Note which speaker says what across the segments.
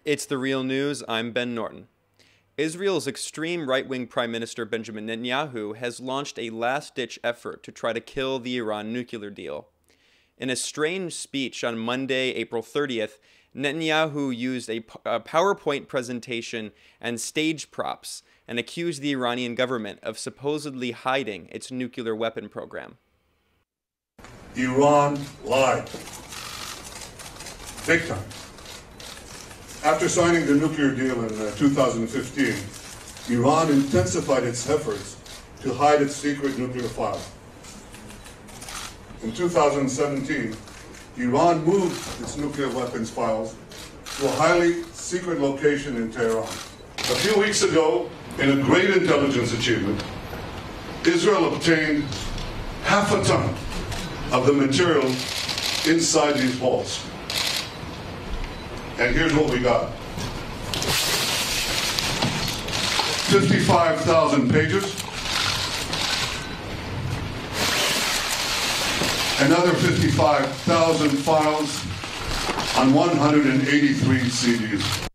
Speaker 1: It's the real news. I'm Ben Norton. Israel's extreme right-wing Prime Minister Benjamin Netanyahu has launched a last-ditch effort to try to kill the Iran nuclear deal. In a strange speech on Monday, April 30th, Netanyahu used a PowerPoint presentation and stage props and accused the Iranian government of supposedly hiding its nuclear weapon program.
Speaker 2: Iran lied. Big time. After signing the nuclear deal in 2015, Iran intensified its efforts to hide its secret nuclear file. In 2017, Iran moved its nuclear weapons files to a highly secret location in Tehran. A few weeks ago, in a great intelligence achievement, Israel obtained half a ton of the material inside these vaults. And here's what we got. 55,000 pages. Another 55,000 files on 183 CDs.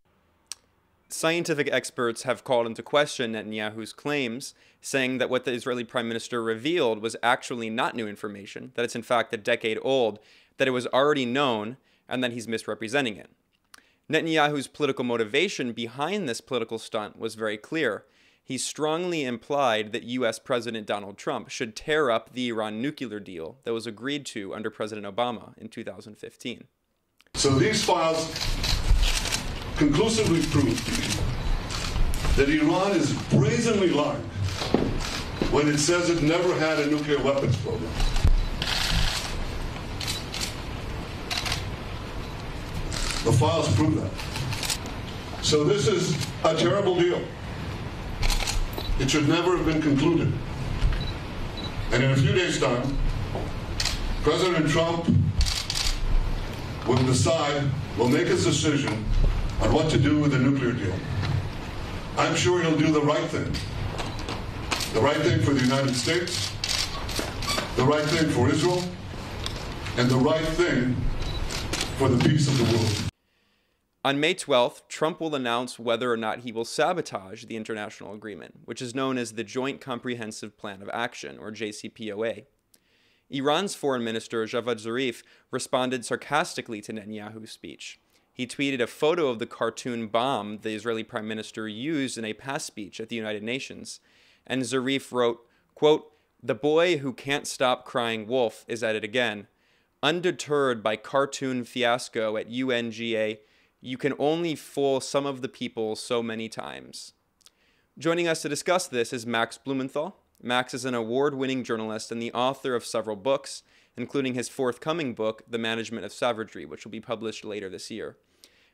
Speaker 1: Scientific experts have called into question Netanyahu's claims, saying that what the Israeli Prime Minister revealed was actually not new information, that it's in fact a decade old, that it was already known, and that he's misrepresenting it. Netanyahu's political motivation behind this political stunt was very clear. He strongly implied that U.S. President Donald Trump should tear up the Iran nuclear deal that was agreed to under President Obama in 2015.
Speaker 2: So these files conclusively prove that Iran is brazenly lying when it says it never had a nuclear weapons program. The files prove that. So this is a terrible deal. It should never have been concluded. And in a few days' time, President Trump will make his decision on what to do with the nuclear deal. I'm sure he'll do the right thing. The right thing for the United States, the right thing for Israel, and the right thing for the peace of the world.
Speaker 1: On May 12th, Trump will announce whether or not he will sabotage the international agreement, which is known as the Joint Comprehensive Plan of Action, or JCPOA. Iran's foreign minister, Javad Zarif, responded sarcastically to Netanyahu's speech. He tweeted a photo of the cartoon bomb the Israeli prime minister used in a past speech at the United Nations, and Zarif wrote, quote, "The boy who can't stop crying wolf is at it again. Undeterred by cartoon fiasco at UNGA, you can only fool some of the people so many times." Joining us to discuss this is Max Blumenthal. Max is an award-winning journalist and the author of several books, including his forthcoming book, The Management of Savagery, which will be published later this year.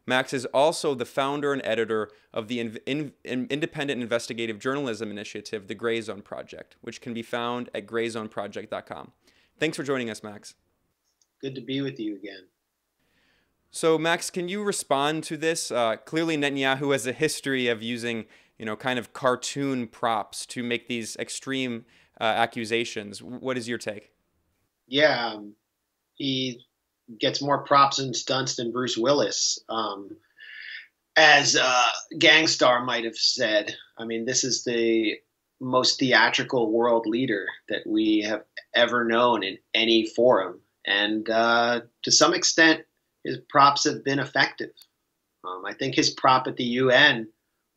Speaker 1: Max is also the founder and editor of the independent investigative journalism initiative, the Gray Zone Project, which can be found at grayzoneproject.com. Thanks for joining us, Max.
Speaker 3: Good to be with you again.
Speaker 1: So, Max, can you respond to this? Clearly, Netanyahu has a history of using, kind of cartoon props to make these extreme accusations. What is your take?
Speaker 3: Yeah, he gets more props and stunts than Bruce Willis, as Gang Starr might have said. I mean, this is the most theatrical world leader that we have ever known in any forum. And to some extent, his props have been effective. I think his prop at the UN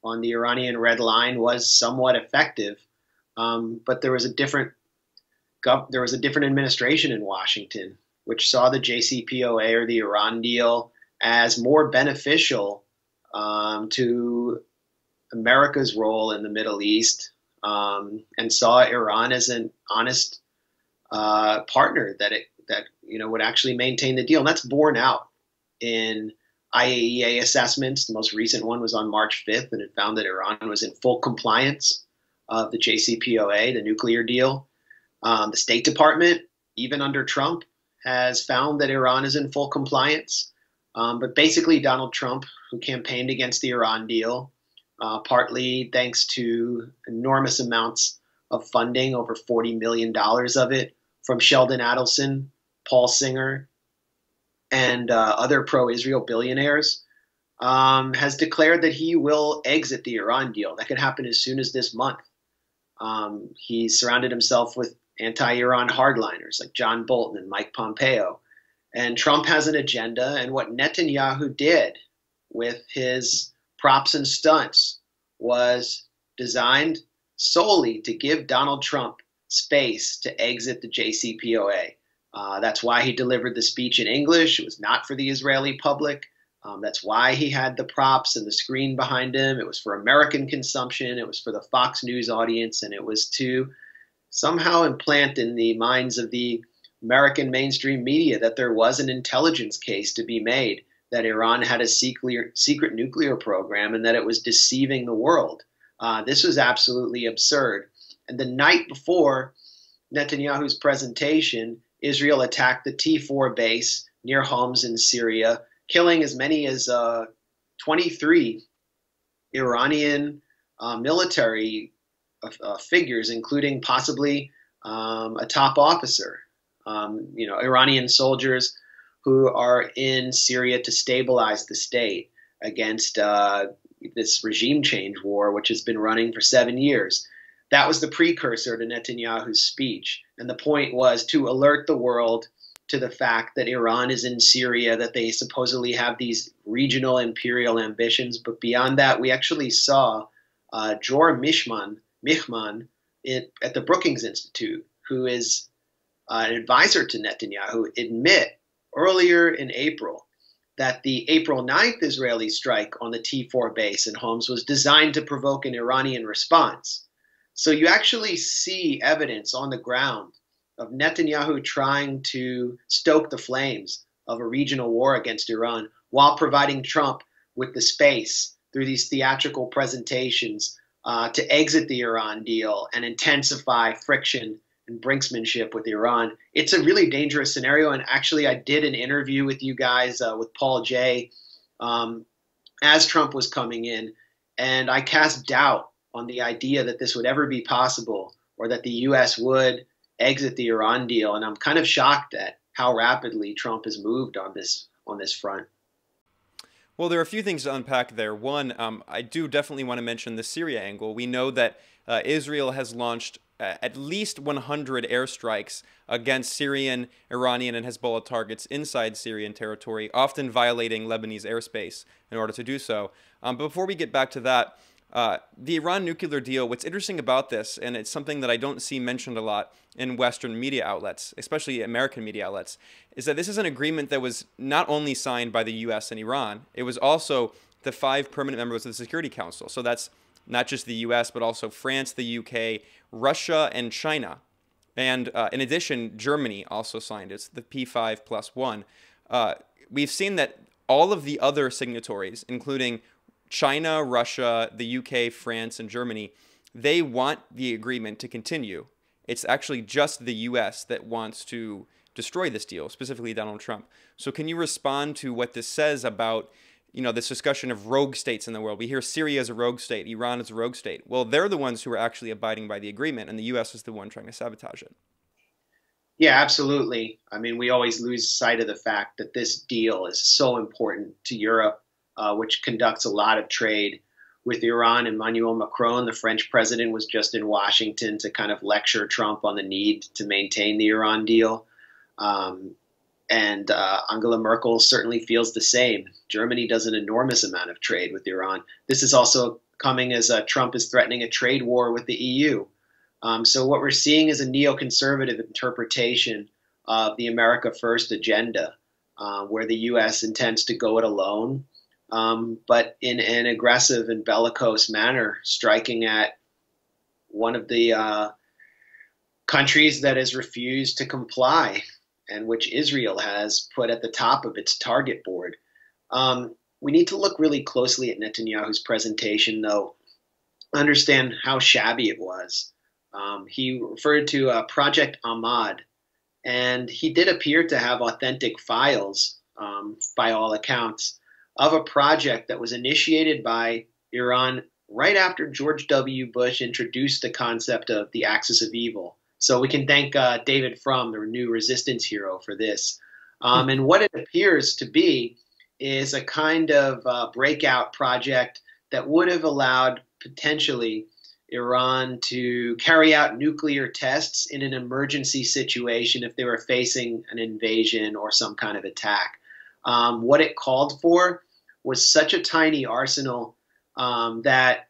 Speaker 3: on the Iranian Red Line was somewhat effective, but there was a different administration in Washington, which saw the JCPOA or the Iran deal as more beneficial to America's role in the Middle East, and saw Iran as an honest partner that would actually maintain the deal. And that's borne out in IAEA assessments. The most recent one was on March 5th, and it found that Iran was in full compliance of the JCPOA, the nuclear deal. The State Department, even under Trump, has found that Iran is in full compliance. But basically, Donald Trump, who campaigned against the Iran deal, partly thanks to enormous amounts of funding, over $40 million of it, from Sheldon Adelson, Paul Singer, and other pro-Israel billionaires, has declared that he will exit the Iran deal. That could happen as soon as this month. He surrounded himself with anti-Iran hardliners like John Bolton and Mike Pompeo. And Trump has an agenda, and what Netanyahu did with his props and stunts was designed solely to give Donald Trump space to exit the JCPOA. That's why he delivered the speech in English. It was not for the Israeli public. That's why he had the props and the screen behind him. It was for American consumption. It was for the Fox News audience, and it was to somehow implant in the minds of the American mainstream media that there was an intelligence case to be made, that Iran had a secret nuclear program and that it was deceiving the world. This was absolutely absurd. And the night before Netanyahu's presentation, Israel attacked the T4 base near Homs in Syria, killing as many as 23 Iranian military figures, including possibly a top officer. Iranian soldiers who are in Syria to stabilize the state against this regime change war, which has been running for 7 years. That was the precursor to Netanyahu's speech. And the point was to alert the world to the fact that Iran is in Syria, that they supposedly have these regional imperial ambitions. But beyond that, we actually saw Dror Michman at the Brookings Institute, who is an advisor to Netanyahu, admit earlier in April that the April 9th Israeli strike on the T4 base in Homs was designed to provoke an Iranian response. So you actually see evidence on the ground of Netanyahu trying to stoke the flames of a regional war against Iran while providing Trump with the space through these theatrical presentations to exit the Iran deal and intensify friction and brinksmanship with Iran. It's a really dangerous scenario. And actually, I did an interview with you guys, with Paul Jay, as Trump was coming in, and I cast doubt on the idea that this would ever be possible or that the U.S. would exit the Iran deal. And I'm kind of shocked at how rapidly Trump has moved on this front.
Speaker 1: Well, there are a few things to unpack there. One, I do definitely want to mention the Syria angle. We know that Israel has launched at least 100 airstrikes against Syrian, Iranian, and Hezbollah targets inside Syrian territory, often violating Lebanese airspace in order to do so. But before we get back to that, the Iran nuclear deal, what's interesting about this, and it's something that I don't see mentioned a lot in Western media outlets, especially American media outlets, is that this is an agreement that was not only signed by the U.S. and Iran, it was also the 5 permanent members of the Security Council. So that's not just the U.S., but also France, the U.K., Russia, and China. And in addition, Germany also signed it. It's the P5+1. We've seen that all of the other signatories, including China, Russia, the UK, France, and Germany, they want the agreement to continue. It's actually just the US that wants to destroy this deal, specifically Donald Trump. So can you respond to what this says about, this discussion of rogue states in the world? We hear Syria is a rogue state, Iran is a rogue state. Well, they're the ones who are actually abiding by the agreement, and the US is the one trying to sabotage it.
Speaker 3: Yeah, absolutely. I mean, we always lose sight of the fact that this deal is so important to Europe, which conducts a lot of trade with Iran. Emmanuel Macron, the French president, was just in Washington to kind of lecture Trump on the need to maintain the Iran deal. And Angela Merkel certainly feels the same. Germany does an enormous amount of trade with Iran. This is also coming as Trump is threatening a trade war with the EU. So what we're seeing is a neoconservative interpretation of the America First agenda, where the U.S. intends to go it alone, but in an aggressive and bellicose manner, striking at one of the countries that has refused to comply and which Israel has put at the top of its target board. We need to look really closely at Netanyahu's presentation, though, understand how shabby it was. He referred to Project Ahmad, and he did appear to have authentic files, by all accounts, of a project that was initiated by Iran right after George W. Bush introduced the concept of the axis of evil. So we can thank David Frum, the new resistance hero, for this. And what it appears to be is a kind of breakout project that would have allowed potentially Iran to carry out nuclear tests in an emergency situation if they were facing an invasion or some kind of attack. What it called for was such a tiny arsenal that,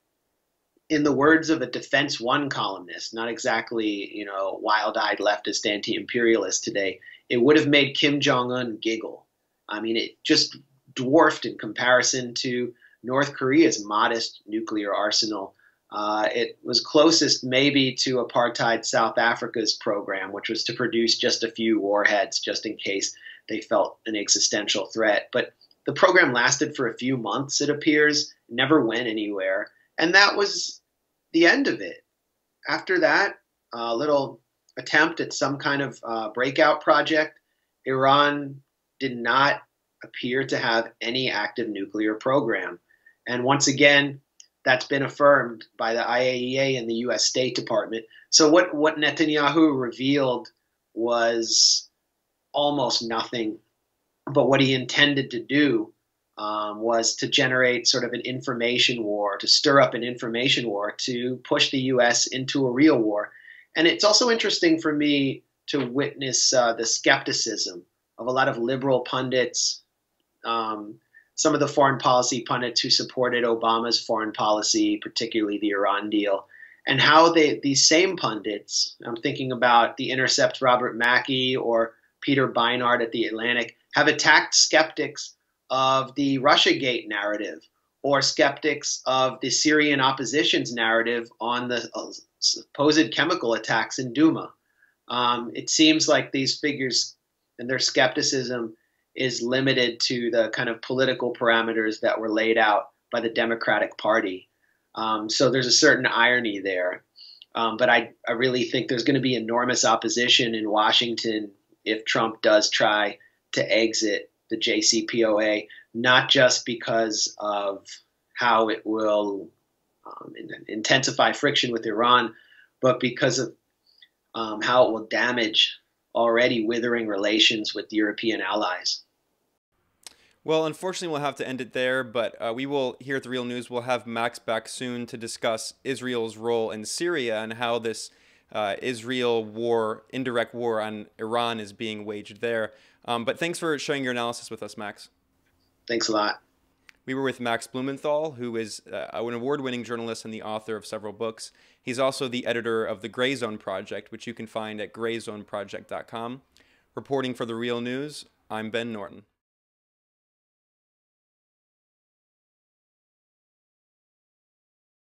Speaker 3: in the words of a Defense One columnist, not exactly, wild-eyed leftist anti-imperialist today, it would have made Kim Jong-un giggle. I mean, it just dwarfed in comparison to North Korea's modest nuclear arsenal. It was closest maybe to apartheid South Africa's program, which was to produce just a few warheads just in case they felt an existential threat. But the program lasted for a few months, it appears, never went anywhere. And that was the end of it. After that, a little attempt at some kind of breakout project, Iran did not appear to have any active nuclear program. And once again, that's been affirmed by the IAEA and the US State Department. So what Netanyahu revealed was almost nothing, but what he intended to do was to generate sort of an information war, to stir up an information war, to push the US into a real war. And it's also interesting for me to witness the skepticism of a lot of liberal pundits, some of the foreign policy pundits who supported Obama's foreign policy, particularly the Iran deal, and how these same pundits, I'm thinking about The Intercept's Robert Mackey or Peter Beinart at The Atlantic, have attacked skeptics of the Russiagate narrative or skeptics of the Syrian opposition's narrative on the supposed chemical attacks in Douma. It seems like these figures and their skepticism is limited to the kind of political parameters that were laid out by the Democratic Party. So there's a certain irony there. But I really think there's going to be enormous opposition in Washington if Trump does try to exit the JCPOA, not just because of how it will intensify friction with Iran, but because of how it will damage already withering relations with European allies.
Speaker 1: Well, unfortunately, we'll have to end it there, but we will, here at The Real News, we'll have Max back soon to discuss Israel's role in Syria and how this Israel war, indirect war on Iran is being waged there. But thanks for sharing your analysis with us, Max.
Speaker 3: Thanks a lot.
Speaker 1: We were with Max Blumenthal, who is an award-winning journalist and the author of several books. He's also the editor of the Gray Zone Project, which you can find at grayzoneproject.com. Reporting for The Real News, I'm Ben Norton.